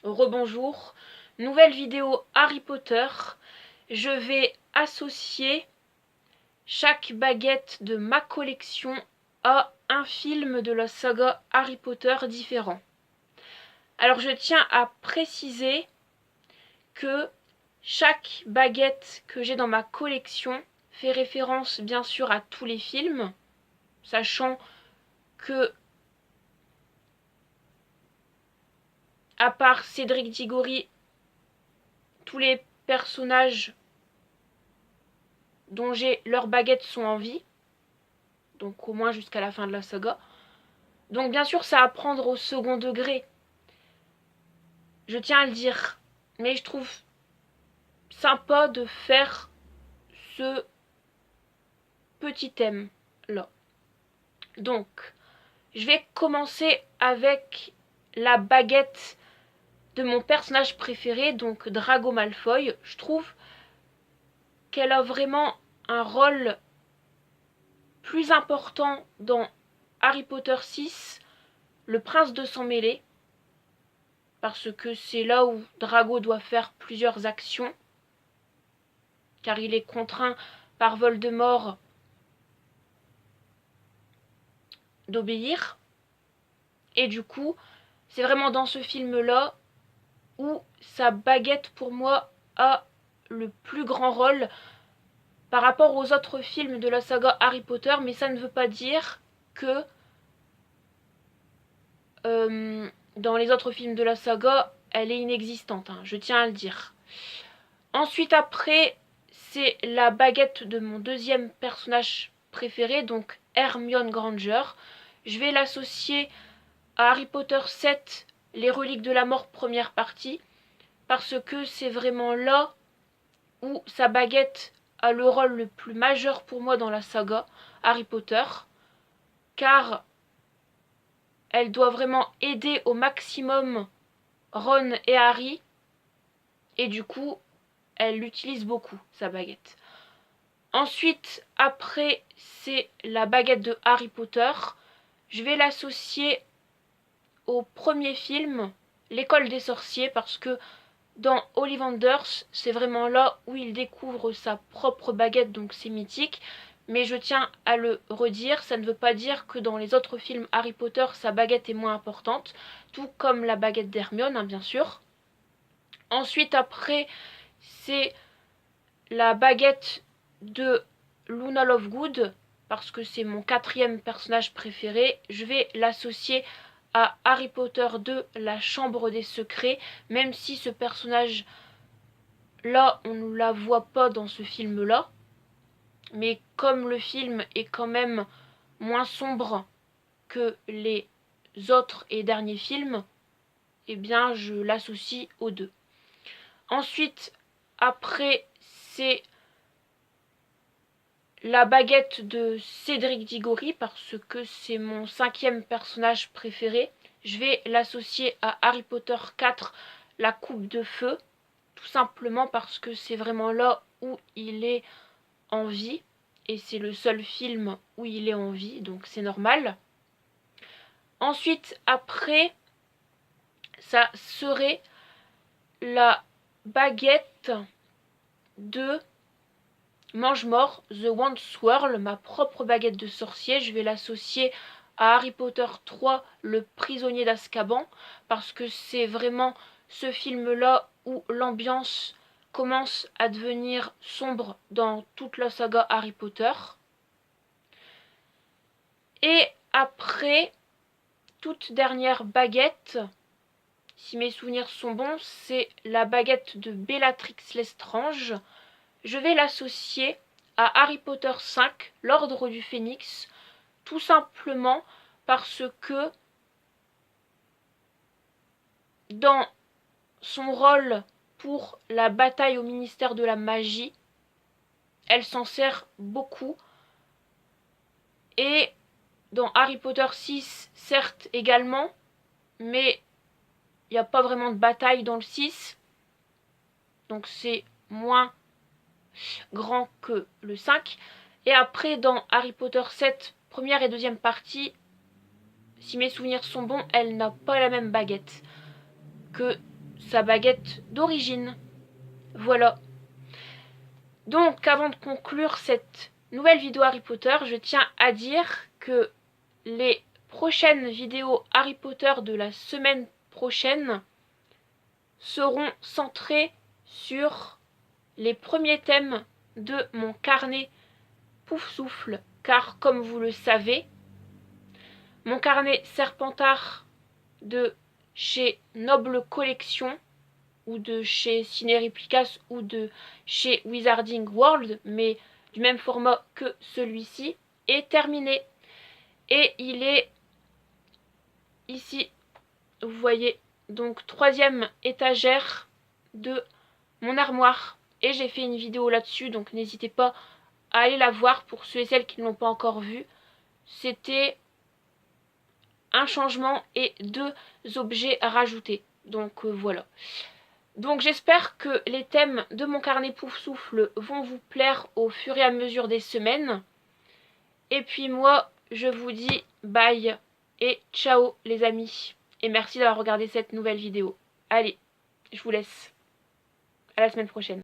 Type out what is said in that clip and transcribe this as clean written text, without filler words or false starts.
Rebonjour, nouvelle vidéo Harry Potter. Je vais associer chaque baguette de ma collection à un film de la saga Harry Potter différent. Alors je tiens à préciser que chaque baguette que j'ai dans ma collection fait référence bien sûr à tous les films, sachant que à part Cédric Diggory, tous les personnages dont j'ai leurs baguettes sont en vie, donc au moins jusqu'à la fin de la saga. Donc bien sûr ça à prendre au second degré, je tiens à le dire, mais je trouve sympa de faire ce petit thème là. Donc je vais commencer avec la baguette de mon personnage préféré, donc Drago Malfoy. Je trouve qu'elle a vraiment un rôle plus important dans Harry Potter 6, le prince de sang mêlé, parce que c'est là où Drago doit faire plusieurs actions, car il est contraint par Voldemort d'obéir. Et du coup, c'est vraiment dans ce film-là où sa baguette, pour moi, a le plus grand rôle par rapport aux autres films de la saga Harry Potter, mais ça ne veut pas dire que dans les autres films de la saga, elle est inexistante, hein, je tiens à le dire. Ensuite, après, c'est la baguette de mon deuxième personnage préféré, donc Hermione Granger. Je vais l'associer à Harry Potter 7, les reliques de la mort première partie, parce que c'est vraiment là où sa baguette a le rôle le plus majeur pour moi dans la saga Harry Potter, car elle doit vraiment aider au maximum Ron et Harry, et du coup, elle l'utilise beaucoup, sa baguette. Ensuite, après, c'est la baguette de Harry Potter. Je vais l'associer au premier film, L'école des sorciers, parce que dans Ollivanders, c'est vraiment là où il découvre sa propre baguette, donc c'est mythique. Mais je tiens à le redire, ça ne veut pas dire que dans les autres films Harry Potter, sa baguette est moins importante, tout comme la baguette d'Hermione, hein, bien sûr. Ensuite, après, c'est la baguette de Luna Lovegood, parce que c'est mon quatrième personnage préféré. Je vais l'associer à Harry Potter 2, la chambre des secrets, même si ce personnage là on ne la voit pas dans ce film là, mais comme le film est quand même moins sombre que les autres et derniers films, eh bien je l'associe aux deux. Ensuite, après, c'est la baguette de Cédric Diggory, parce que c'est mon cinquième personnage préféré. Je vais l'associer à Harry Potter 4, la coupe de feu, tout simplement parce que c'est vraiment là où il est en vie, et c'est le seul film où il est en vie, donc c'est normal. Ensuite, après, ça serait la baguette de Mange-Mort, The Wand Swirl, ma propre baguette de sorcier. Je vais l'associer à Harry Potter 3, Le prisonnier d'Azkaban, parce que c'est vraiment ce film-là où l'ambiance commence à devenir sombre dans toute la saga Harry Potter. Et après, toute dernière baguette, si mes souvenirs sont bons, c'est la baguette de Bellatrix Lestrange. Je vais l'associer à Harry Potter 5, l'Ordre du Phénix, tout simplement parce que dans son rôle pour la bataille au ministère de la magie, elle s'en sert beaucoup. Et dans Harry Potter 6, certes également, mais il n'y a pas vraiment de bataille dans le 6, donc c'est moins grand que le 5. Et après, dans Harry Potter 7, première et deuxième partie, si mes souvenirs sont bons, elle n'a pas la même baguette que sa baguette d'origine. Voilà. Donc avant de conclure cette nouvelle vidéo Harry Potter, je tiens à dire que les prochaines vidéos Harry Potter de la semaine prochaine seront centrées sur les premiers thèmes de mon carnet Poufsouffle, car comme vous le savez, mon carnet Serpentard de chez Noble Collection ou de chez Ciné-Réplicas ou de chez Wizarding World, mais du même format que celui-ci, est terminé. Et il est ici, vous voyez, donc 3e étagère de mon armoire. Et j'ai fait une vidéo là-dessus, donc n'hésitez pas à aller la voir pour ceux et celles qui ne l'ont pas encore vue. C'était un changement et 2 objets à rajouter. Donc voilà. Donc j'espère que les thèmes de mon carnet Poufsouffle vont vous plaire au fur et à mesure des semaines. Et puis moi, je vous dis bye et ciao les amis. Et merci d'avoir regardé cette nouvelle vidéo. Allez, je vous laisse. À la semaine prochaine.